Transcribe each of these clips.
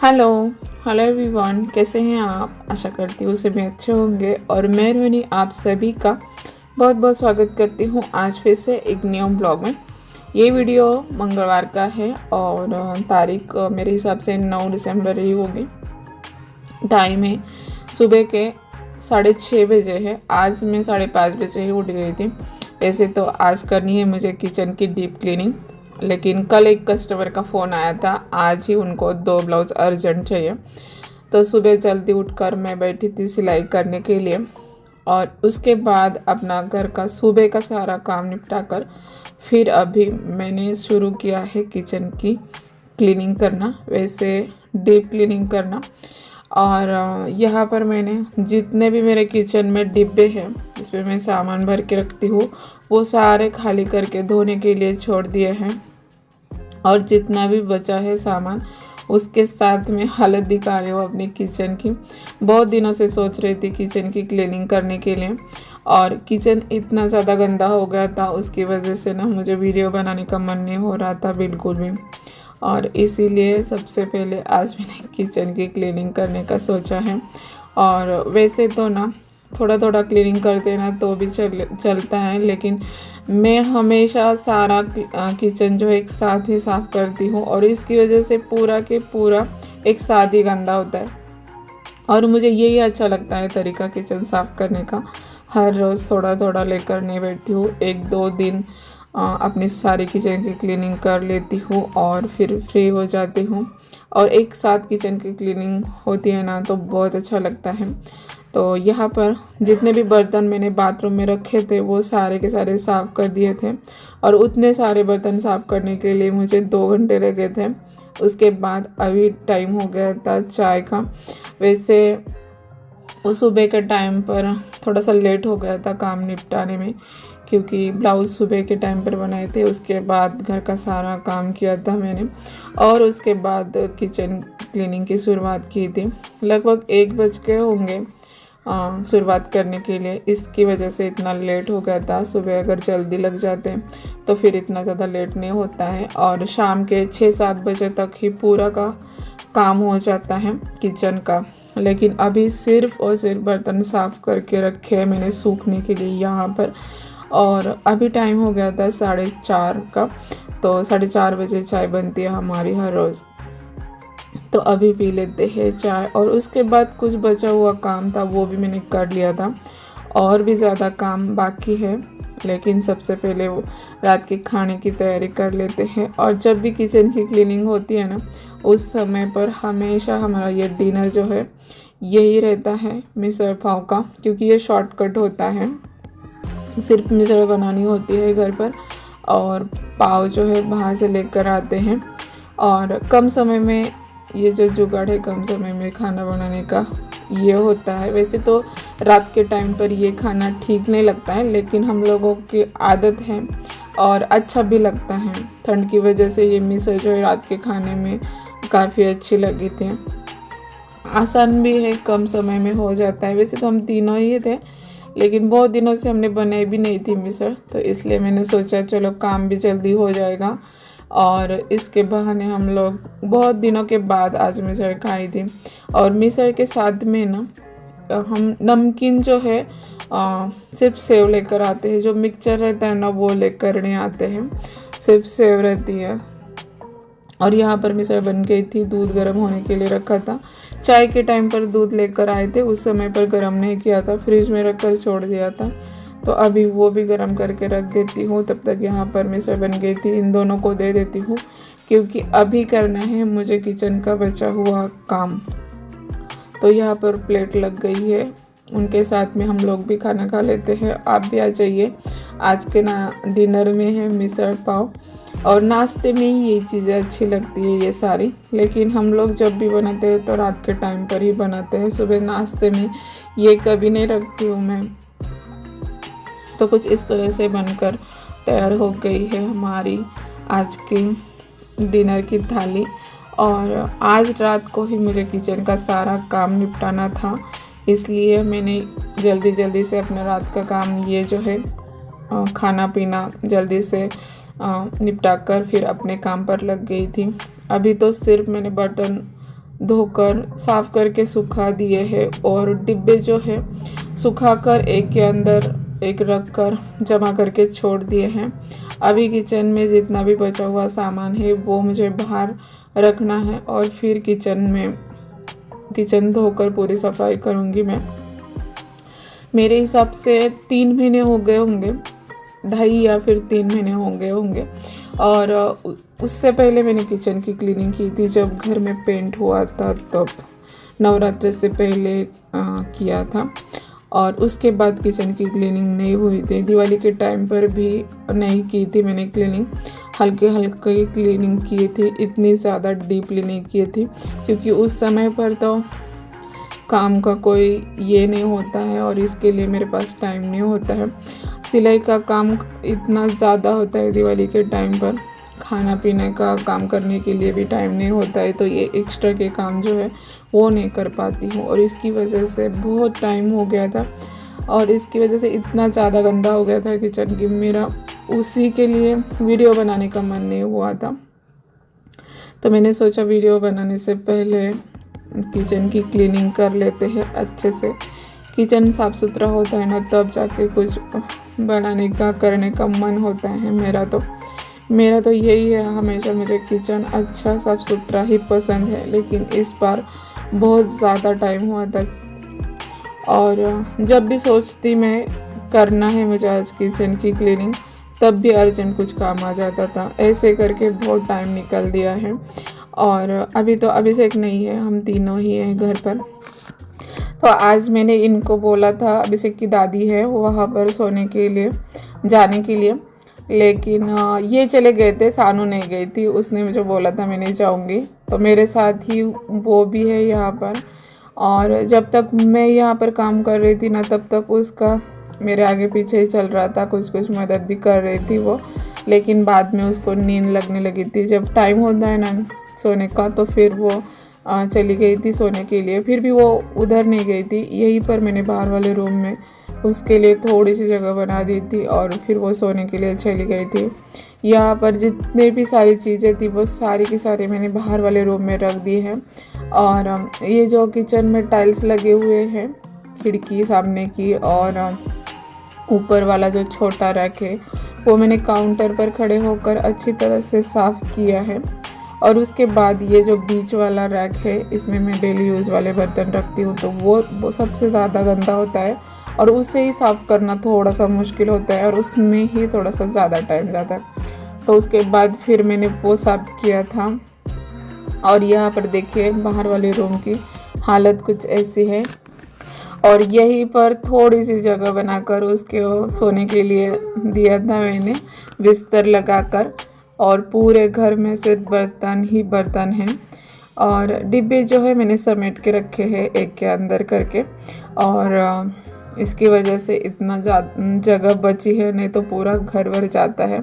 Hello hello everyone, कैसे हैं आप। आशा करती हूँ सभी अच्छे होंगे और मेहरबानी आप सभी का बहुत बहुत स्वागत करती हूँ आज फिर से एक न्यू ब्लॉग में। ये वीडियो मंगलवार का है और तारीख मेरे हिसाब से 9 दिसंबर ही होगी। टाइम है सुबह के 6:30 बजे है। आज मैं 5:30 बजे ही उठ गई थी। वैसे तो आज करनी है मुझे किचन की डीप क्लीनिंग, लेकिन कल एक कस्टमर का फ़ोन आया था। आज ही उनको 2 ब्लाउज़ अर्जेंट चाहिए, तो सुबह जल्दी उठकर मैं बैठी थी सिलाई करने के लिए। और उसके बाद अपना घर का सुबह का सारा काम निपटा कर फिर अभी मैंने शुरू किया है किचन की क्लीनिंग करना, वैसे डीप क्लीनिंग करना। और यहाँ पर मैंने जितने भी मेरे किचन में डिब्बे हैं जिसमें मैं सामान भर के रखती हूँ वो सारे खाली करके धोने के लिए छोड़ दिए हैं। और जितना भी बचा है सामान उसके साथ में हालत दिखा रही हूँ अपनी किचन की। बहुत दिनों से सोच रही थी किचन की क्लीनिंग करने के लिए, और किचन इतना ज़्यादा गंदा हो गया था उसकी वजह से ना मुझे वीडियो बनाने का मन नहीं हो रहा था बिल्कुल भी। और इसीलिए सबसे पहले आज मैंने किचन की क्लीनिंग करने का सोचा है। और वैसे तो ना थोड़ा थोड़ा क्लीनिंग करते ना तो भी चलता है, लेकिन मैं हमेशा सारा किचन जो है एक साथ ही साफ़ करती हूँ और इसकी वजह से पूरा के पूरा एक साथ ही गंदा होता है। और मुझे यही अच्छा लगता है तरीका किचन साफ़ करने का। हर रोज़ थोड़ा थोड़ा लेकर नहीं बैठती हूँ, 1-2 दिन अपनी सारी किचन की क्लीनिंग कर लेती हूँ और फिर फ्री हो जाती हूँ। और एक साथ किचन की क्लीनिंग होती है ना तो बहुत अच्छा लगता है। तो यहाँ पर जितने भी बर्तन मैंने बाथरूम में रखे थे वो सारे के सारे साफ़ कर दिए थे। और उतने सारे बर्तन साफ़ करने के लिए मुझे 2 घंटे लगे थे। उसके बाद अभी टाइम हो गया था चाय का। वैसे उस सुबह के टाइम पर थोड़ा सा लेट हो गया था काम निपटाने में, क्योंकि ब्लाउज़ सुबह के टाइम पर बनाए थे। उसके बाद घर का सारा काम किया था मैंने और उसके बाद किचन क्लीनिंग की शुरुआत की थी। लगभग 1 बज के होंगे शुरुआत करने के लिए। इसकी वजह से इतना लेट हो गया था। सुबह अगर जल्दी लग जाते हैं तो फिर इतना ज़्यादा लेट नहीं होता है और शाम के 6-7 बजे तक ही पूरा का काम हो जाता है किचन का। लेकिन अभी सिर्फ़ और सिर्फ बर्तन साफ़ करके रखे हैं मैंने सूखने के लिए यहाँ पर। और अभी टाइम हो गया था 4:30 का, तो 4:30 बजे चाय बनती है हमारी हर रोज़। तो अभी पी लेते हैं चाय और उसके बाद कुछ बचा हुआ काम था वो भी मैंने कर लिया था। और भी ज़्यादा काम बाकी है, लेकिन सबसे पहले वो रात के खाने की तैयारी कर लेते हैं। और जब भी किचन की क्लीनिंग होती है ना उस समय पर हमेशा हमारा ये डिनर जो है यही रहता है मिसल पाव का, क्योंकि ये शॉर्टकट होता है। सिर्फ मिसल बनानी होती है घर पर और पाव जो है बाहर से लेकर आते हैं। और कम समय में ये जो जुगाड़ है कम समय में खाना बनाने का ये होता है। वैसे तो रात के टाइम पर ये खाना ठीक नहीं लगता है, लेकिन हम लोगों की आदत है और अच्छा भी लगता है। ठंड की वजह से ये मिसल जो है रात के खाने में काफ़ी अच्छी लगी थी। आसान भी है, कम समय में हो जाता है। वैसे तो हम तीनों ही थे, लेकिन बहुत दिनों से हमने बनाई भी नहीं थी मिसल, तो इसलिए मैंने सोचा चलो काम भी जल्दी हो जाएगा और इसके बहाने हम लोग बहुत दिनों के बाद आज मिसल खाई थी। और मिसल के साथ में ना हम नमकीन जो है सिर्फ सेव लेकर आते हैं। जो मिक्सचर रहता है ना वो लेकर नहीं आते हैं, सिर्फ सेव रहती है। और यहाँ पर मिसल बन गई थी, दूध गर्म होने के लिए रखा था। चाय के टाइम पर दूध लेकर आए थे, उस समय पर गर्म नहीं किया था, फ्रिज में रख कर छोड़ दिया था। तो अभी वो भी गर्म करके रख देती हूँ। तब तक यहाँ पर मिसल बन गई थी, इन दोनों को दे देती हूँ क्योंकि अभी करना है मुझे किचन का बचा हुआ काम। तो यहाँ पर प्लेट लग गई है, उनके साथ में हम लोग भी खाना खा लेते हैं। आप भी आ जाइए। आज के ना डिनर में है मिसल पाव और नाश्ते में ही ये चीज़ें अच्छी लगती है ये सारी, लेकिन हम लोग जब भी बनाते हैं तो रात के टाइम पर ही बनाते हैं। सुबह नाश्ते में ये कभी नहीं रखती हूँ मैं। तो कुछ इस तरह से बनकर तैयार हो गई है हमारी आज की डिनर की थाली। और आज रात को ही मुझे किचन का सारा काम निपटाना था, इसलिए मैंने जल्दी जल्दी से अपना रात का काम ये जो है खाना पीना जल्दी से निपटा कर फिर अपने काम पर लग गई थी। अभी तो सिर्फ मैंने बर्तन धोकर साफ करके सुखा दिए हैं और डिब्बे जो है सुखाकर एक के अंदर एक रख कर जमा करके छोड़ दिए हैं। अभी किचन में जितना भी बचा हुआ सामान है वो मुझे बाहर रखना है और फिर किचन धोकर पूरी सफाई करूँगी मैं। मेरे हिसाब से 3 महीने हो गए होंगे, 2.5 या फिर 3 महीने हो गए होंगे। और उससे पहले मैंने किचन की क्लीनिंग की थी जब घर में पेंट हुआ था, तब नवरात्रि से पहले किया था। और उसके बाद किचन की क्लीनिंग नहीं हुई थी। दिवाली के टाइम पर भी नहीं की थी मैंने क्लीनिंग, हल्के हल्के क्लीनिंग की थी, इतनी ज़्यादा डीपली नहीं की थी क्योंकि उस समय पर तो काम का कोई ये नहीं होता है और इसके लिए मेरे पास टाइम नहीं होता है। सिलाई का काम इतना ज़्यादा होता है दिवाली के टाइम पर, खाना पीने का काम करने के लिए भी टाइम नहीं होता है, तो ये एक्स्ट्रा के काम जो है वो नहीं कर पाती हूँ। और इसकी वजह से बहुत टाइम हो गया था और इसकी वजह से इतना ज़्यादा गंदा हो गया था किचन की, मेरा उसी के लिए वीडियो बनाने का मन नहीं हुआ था। तो मैंने सोचा वीडियो बनाने से पहले किचन की क्लीनिंग कर लेते हैं अच्छे से। किचन साफ़ सुथरा होता है ना, तब जाके कुछ बनाने का करने का मन होता है। मेरा तो यही है, हमेशा मुझे किचन अच्छा साफ़ सुथरा ही पसंद है, लेकिन इस बार बहुत ज़्यादा टाइम हुआ था और जब भी सोचती मैं करना है मुझे आज किचन की क्लीनिंग, तब भी अर्जेंट कुछ काम आ जाता था। ऐसे करके बहुत टाइम निकल दिया है। और अभी तो अभिषेक नहीं है, हम तीनों ही हैं घर पर। तो आज मैंने इनको बोला था, अभिषेक की दादी है वहाँ पर सोने के लिए जाने के लिए, लेकिन ये चले गए थे, सानू नहीं गई थी। उसने मुझे बोला था मैं नहीं जाऊँगी, तो मेरे साथ ही वो भी है यहाँ पर। और जब तक मैं यहाँ पर काम कर रही थी ना, तब तक उसका मेरे आगे पीछे ही चल रहा था, कुछ मदद भी कर रही थी वो। लेकिन बाद में उसको नींद लगने लगी थी, जब टाइम होता है ना सोने का, तो फिर वो चली गई थी सोने के लिए। फिर भी वो उधर नहीं गई थी, यहीं पर मैंने बाहर वाले रूम में उसके लिए थोड़ी सी जगह बना दी थी और फिर वो सोने के लिए चली गई थी। यहाँ पर जितने भी सारी चीज़ें थी वो सारी की सारी मैंने बाहर वाले रूम में रख दी है। और ये जो किचन में टाइल्स लगे हुए हैं खिड़की सामने की, और ऊपर वाला जो छोटा रैक है वो मैंने काउंटर पर खड़े होकर अच्छी तरह से साफ़ किया है। और उसके बाद ये जो बीच वाला रैक है, इसमें मैं डेली यूज़ वाले बर्तन रखती हूँ, तो वो सबसे ज़्यादा गंदा होता है और उसे ही साफ़ करना थोड़ा सा मुश्किल होता है और उसमें ही थोड़ा सा ज़्यादा टाइम जाता है। तो उसके बाद फिर मैंने वो साफ़ किया था। और यहाँ पर देखिए बाहर वाले रूम की हालत कुछ ऐसी है। और यहीं पर थोड़ी सी जगह बनाकर उसके सोने के लिए दिया था मैंने, बिस्तर लगाकर। और पूरे घर में सिर्फ बर्तन ही बर्तन हैं और डिब्बे जो है मैंने समेट के रखे हैं एक के अंदर करके। और इसकी वजह से इतना जगह बची है, नहीं तो पूरा घर भर जाता है।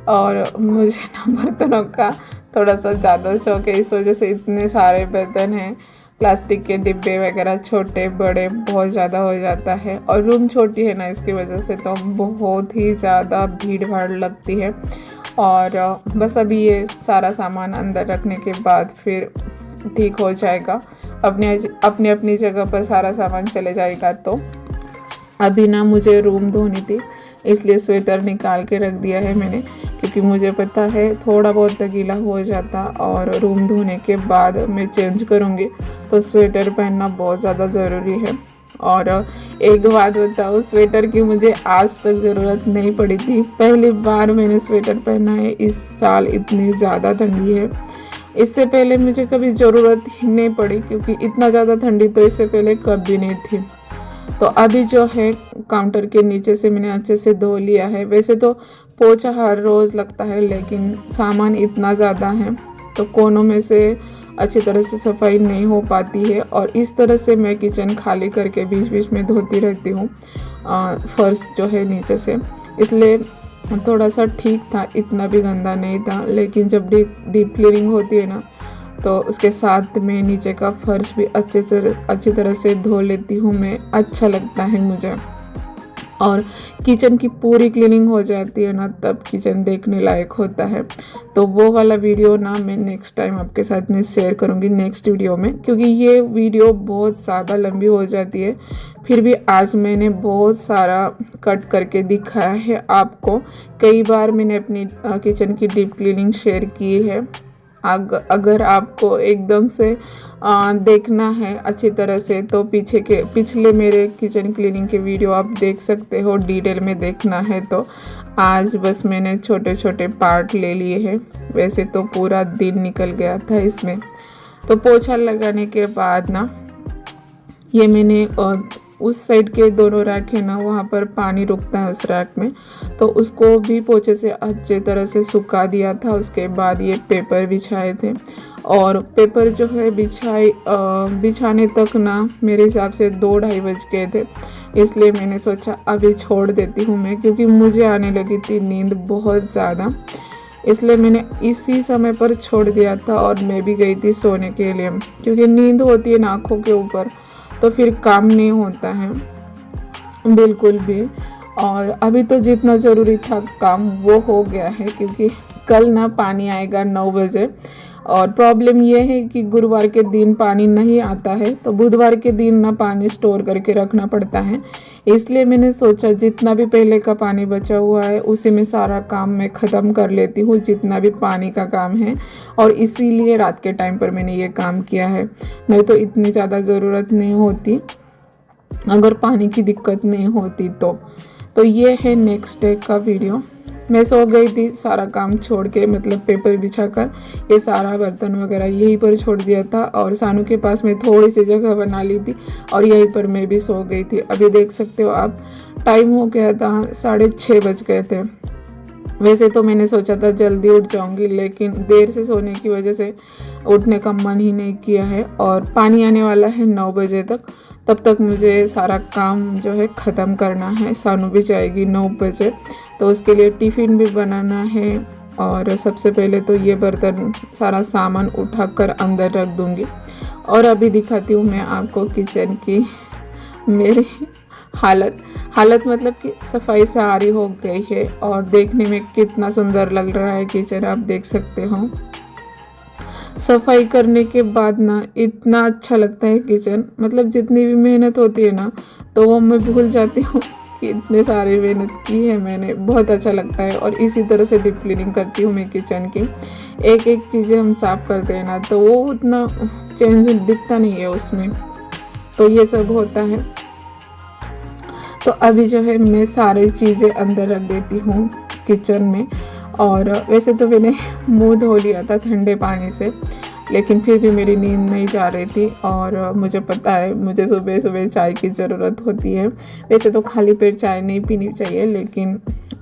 और मुझे ना बर्तनों का थोड़ा सा ज़्यादा शौक है, इस वजह से इतने सारे बर्तन हैं। प्लास्टिक के डिब्बे वगैरह छोटे बड़े बहुत ज़्यादा हो जाता है और रूम छोटी है ना, इसकी वजह से तो बहुत ही ज़्यादा भीड़ भाड़ लगती है। और बस अभी ये सारा सामान अंदर रखने के बाद फिर ठीक हो जाएगा, अपनी जगह पर सारा सामान चले जाएगा। तो अभी ना मुझे रूम धोनी थी, इसलिए स्वेटर निकाल के रख दिया है मैंने, क्योंकि मुझे पता है थोड़ा बहुत गीला हो जाता और रूम धोने के बाद मैं चेंज करूँगी, तो स्वेटर पहनना बहुत ज़्यादा ज़रूरी है। और एक बात बताओ, स्वेटर की मुझे आज तक ज़रूरत नहीं पड़ी थी, पहली बार मैंने स्वेटर पहना है इस साल, इतनी ज़्यादा ठंडी है। इससे पहले मुझे कभी ज़रूरत ही नहीं पड़ी, क्योंकि इतना ज़्यादा ठंडी तो इससे पहले कभी नहीं थी। तो अभी जो है काउंटर के नीचे से मैंने अच्छे से धो लिया है। वैसे तो पोछा हर रोज़ लगता है, लेकिन सामान इतना ज़्यादा है तो कोनों में से अच्छी तरह से सफाई नहीं हो पाती है। और इस तरह से मैं किचन खाली करके बीच बीच में धोती रहती हूँ फर्श जो है नीचे से, इसलिए थोड़ा सा ठीक था, इतना भी गंदा नहीं था। लेकिन जब डीप क्लीनिंग होती है ना, तो उसके साथ में नीचे का फर्श भी अच्छी तरह से धो लेती हूँ मैं, अच्छा लगता है मुझे। और किचन की पूरी क्लीनिंग हो जाती है ना, तब किचन देखने लायक होता है। तो वो वाला वीडियो ना मैं नेक्स्ट टाइम आपके साथ में शेयर करूँगी नेक्स्ट वीडियो में, क्योंकि ये वीडियो बहुत ज़्यादा लंबी हो जाती है। फिर भी आज मैंने बहुत सारा कट करके दिखाया है आपको। कई बार मैंने अपनी किचन की डीप क्लीनिंग शेयर की है। अगर आपको एकदम से देखना है अच्छी तरह से तो पिछले मेरे किचन क्लीनिंग के वीडियो आप देख सकते हो, डिटेल में देखना है तो। आज बस मैंने छोटे छोटे पार्ट ले लिए हैं, वैसे तो पूरा दिन निकल गया था इसमें। तो पोछा लगाने के बाद ना ये मैंने उस साइड के दोनों रैक है ना, वहाँ पर पानी रुकता है उस रैक में, तो उसको भी पोछे से अच्छे तरह से सुखा दिया था। उसके बाद ये पेपर बिछाए थे, और पेपर जो है बिछाने तक ना मेरे हिसाब से 2-2:30 बज गए थे। इसलिए मैंने सोचा अभी छोड़ देती हूँ मैं, क्योंकि मुझे आने लगी थी नींद बहुत ज़्यादा। इसलिए मैंने इसी समय पर छोड़ दिया था और मैं भी गई थी सोने के लिए, क्योंकि नींद होती है ना आँखों के ऊपर, तो फिर काम नहीं होता है बिल्कुल भी। और अभी तो जितना ज़रूरी था काम वो हो गया है, क्योंकि कल ना पानी आएगा 9 बजे। और प्रॉब्लम ये है कि गुरुवार के दिन पानी नहीं आता है, तो बुधवार के दिन ना पानी स्टोर करके रखना पड़ता है। इसलिए मैंने सोचा जितना भी पहले का पानी बचा हुआ है उसी में सारा काम मैं ख़त्म कर लेती हूँ, जितना भी पानी का काम है। और इसीलिए रात के टाइम पर मैंने ये काम किया है, नहीं तो इतनी ज़्यादा ज़रूरत नहीं होती अगर पानी की दिक्कत नहीं होती तो ये है नेक्स्ट डे का वीडियो। मैं सो गई थी सारा काम छोड़ के, मतलब पेपर बिछाकर ये सारा बर्तन वगैरह यहीं पर छोड़ दिया था, और सानू के पास में थोड़ी सी जगह बना ली थी और यहीं पर मैं भी सो गई थी। अभी देख सकते हो आप, टाइम हो गया था 6:30 बज गए थे। वैसे तो मैंने सोचा था जल्दी उठ जाऊंगी, लेकिन देर से सोने की वजह से उठने का मन ही नहीं किया है। और पानी आने वाला है 9 बजे तक, तब तक मुझे सारा काम जो है ख़त्म करना है। सानू भी जाएगी 9 बजे, तो उसके लिए टिफ़िन भी बनाना है। और सबसे पहले तो ये बर्तन सारा सामान उठाकर अंदर रख दूँगी। और अभी दिखाती हूँ मैं आपको किचन की मेरी हालत मतलब कि सफाई सारी हो गई है, और देखने में कितना सुंदर लग रहा है किचन, आप देख सकते हो। सफाई करने के बाद ना इतना अच्छा लगता है किचन, मतलब जितनी भी मेहनत होती है ना तो वो मैं भूल जाती हूँ कि इतने सारी मेहनत की है मैंने। बहुत अच्छा लगता है। और इसी तरह से डीप क्लीनिंग करती हूँ मैं किचन की। एक एक चीज़ें हम साफ़ करते हैं ना तो वो उतना चेंज दिखता नहीं है उसमें, तो ये सब होता है। तो अभी जो है मैं सारी चीज़ें अंदर रख देती हूँ किचन में। और वैसे तो मैंने मुंह धो लिया था ठंडे पानी से, लेकिन फिर भी मेरी नींद नहीं जा रही थी। और मुझे पता है मुझे सुबह सुबह चाय की ज़रूरत होती है। वैसे तो खाली पेट चाय नहीं पीनी चाहिए, लेकिन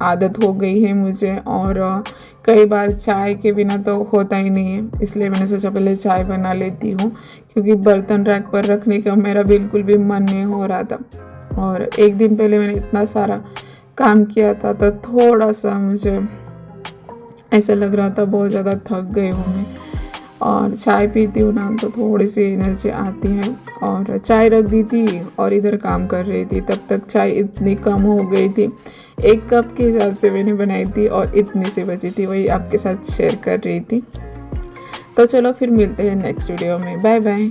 आदत हो गई है मुझे, और कई बार चाय के बिना तो होता ही नहीं है। इसलिए मैंने सोचा पहले चाय बना लेती हूँ, क्योंकि बर्तन रैक पर रखने का मेरा बिल्कुल भी मन नहीं हो रहा था। और एक दिन पहले मैंने इतना सारा काम किया था, तो थोड़ा सा मुझे ऐसा लग रहा था बहुत ज़्यादा थक गई हूँ मैं। और चाय पीती हूँ ना तो थोड़ी सी एनर्जी आती है। और चाय रख दी थी और इधर काम कर रही थी, तब तक चाय इतनी कम हो गई थी। 1 कप के हिसाब से मैंने बनाई थी और इतनी सी बची थी, वही आपके साथ शेयर कर रही थी। तो चलो फिर मिलते हैं नेक्स्ट वीडियो में। Bye bye.